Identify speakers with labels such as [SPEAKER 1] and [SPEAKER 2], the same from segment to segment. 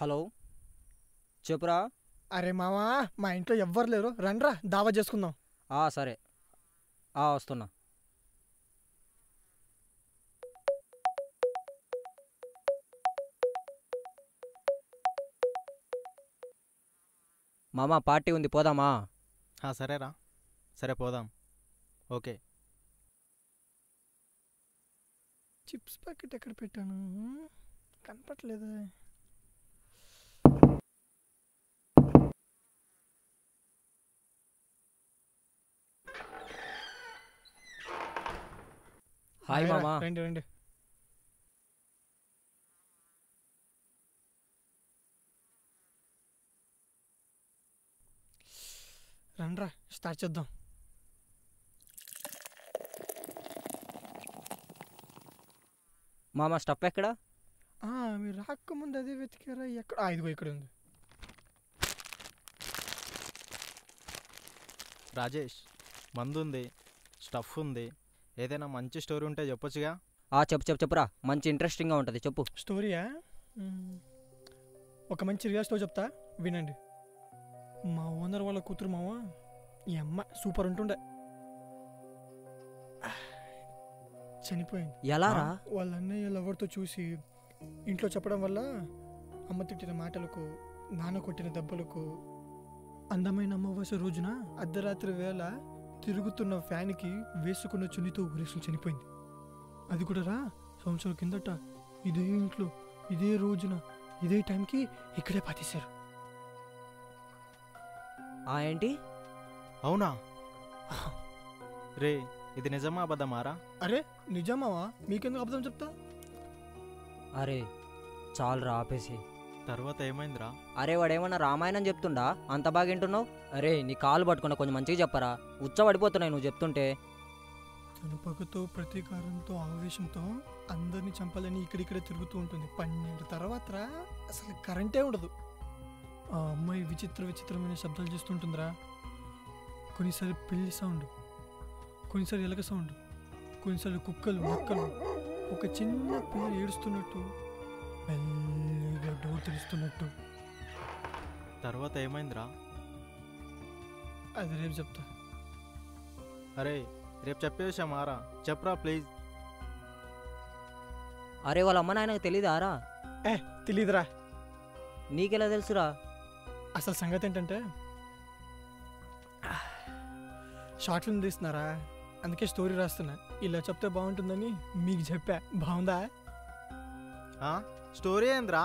[SPEAKER 1] Hello చెప్పురా.
[SPEAKER 2] అరే మావా, మా ఇంట్లో ఎవ్వరు లేరు, రండ్రా దావా చేసుకుందాం.
[SPEAKER 1] సరే వస్తున్నా. మామ పార్టీ ఉంది, పోదామా?
[SPEAKER 3] సరేరా, సరే పోదాం. ఓకే.
[SPEAKER 2] చిప్స్ ప్యాకెట్ ఎక్కడ పెట్టాను, కనపట్లేదు.
[SPEAKER 1] హాయ్ మామా.
[SPEAKER 2] రండి రండి. రండ్రా స్టార్ట్ చేద్దాం.
[SPEAKER 1] మామా స్టఫ్ ఎక్కడ?
[SPEAKER 2] మీరు రాకముందు అదే వెతికారా? ఎక్కడ? ఇదిగో ఇక్కడ ఉంది.
[SPEAKER 3] రాజేష్, మందు ఉంది, స్టఫ్ ఉంది, ఏదైనా మంచి స్టోరీ ఉంటే చెప్పొచ్చుగా.
[SPEAKER 1] చెప్పురా, మంచి ఇంట్రెస్టింగ్గా ఉంటుంది, చెప్పు.
[SPEAKER 2] స్టోరీయా? ఒక మంచి రియల్ స్టోరీ చెప్తా, వినండి. మా ఓనర్ వాళ్ళ కూతురు మామ, ఈ అమ్మ సూపర్ ఉంటుండే, చనిపోయింది.
[SPEAKER 1] ఎలారా?
[SPEAKER 2] వాళ్ళ అన్నయ్య లవర్తో చూసి ఇంట్లో చెప్పడం వల్ల అమ్మ తిట్టిన మాటలకు, నాన్న కొట్టిన దెబ్బలకు, అందమైన అమావాస్య రోజున అర్ధరాత్రి వేళ తిరుగుతున్న ఫ్యాన్కి వేసుకున్న చున్నితో ఊరేసుకుని చనిపోయింది. అది కూడా సంవత్సరం కిందట ఇదే ఇంట్లో ఇదే రోజున ఇదే టైంకి ఇక్కడే పాతేశారు.
[SPEAKER 1] ఏంటి?
[SPEAKER 3] అవునా? రే, ఇది నిజమా అబద్ధమారా?
[SPEAKER 2] అరే నిజమావా, మీకెందుకు అబద్ధం చెప్తా?
[SPEAKER 1] అరే చాలురా, ఆపేసి.
[SPEAKER 3] తర్వాత ఏమైందిరా?
[SPEAKER 1] అరే వాడేమన్నా రామాయణం చెప్తుండా, అంత బాగా వింటున్నావు? అరే నీ కాలు పట్టుకున్నా, కొంచెం మంచిగా చెప్పరా, ఉచ్చబడిపోతున్నాయి నువ్వు చెప్తుంటే.
[SPEAKER 2] తన పగతో, ప్రతీకారంతో, ఆవేశంతో అందరినీ చంపాలని ఇక్కడిక్కడే తిరుగుతూ ఉంటుంది. 12 తర్వాత అసలు కరెంటే ఉండదు. ఆ అమ్మాయి విచిత్రమైన శబ్దాలు చేస్తుంటుందిరా. కొన్నిసారి పిల్లి సౌండ్, కొన్నిసారి ఎలక సౌండ్, కొన్నిసార్లు కుక్కలు, నక్కలు, ఒక చిన్న పిల్ల ఏడుస్తున్నట్టు, మెల్లిగా డోర్ తెరుస్తున్నట్టు.
[SPEAKER 3] తర్వాత ఏమైందిరా?
[SPEAKER 2] అది రేపు చెప్తా.
[SPEAKER 3] అరే రేపు చెప్పేసామారా, చెప్పరా ప్లీజ్.
[SPEAKER 1] అరే వాళ్ళ అమ్మ నాయనకు తెలీదారా?
[SPEAKER 2] తెలీదురా.
[SPEAKER 1] నీకెలా తెలుసురా?
[SPEAKER 2] అసలు సంగతి ఏంటంటే, షార్ట్ ఫిల్మ్ తీస్తున్నారా, అందుకే స్టోరీ రాస్తున్నా. ఇలా చెప్తే బాగుంటుందని మీకు చెప్పా. బాగుందా?
[SPEAKER 3] స్టోరీ ఏంద్రా?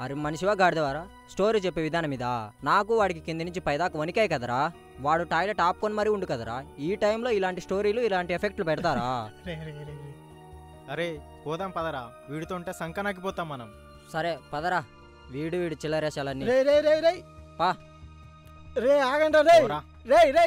[SPEAKER 1] అరే మనిషివా గాడిదవారా, స్టోరీ చెప్పే విధానం ఇదా? నాకు వాడికి కింది నుంచి పైదాకా వణికాయి కదరా, వాడు టాయిలెట్ ఆపుకొని మరీ ఉండు కదరా. ఈ టైంలో ఇలాంటి స్టోరీలు, ఇలాంటి ఎఫెక్ట్లు పెడతారా?
[SPEAKER 3] అరే పోదాం పదరా, వీడితో ఉంటే సంకనాకిపోతాం మనం.
[SPEAKER 1] సరే పదరా, వీడు చిల్లరేసాలన్నీ.
[SPEAKER 2] రే ఆగండి. రే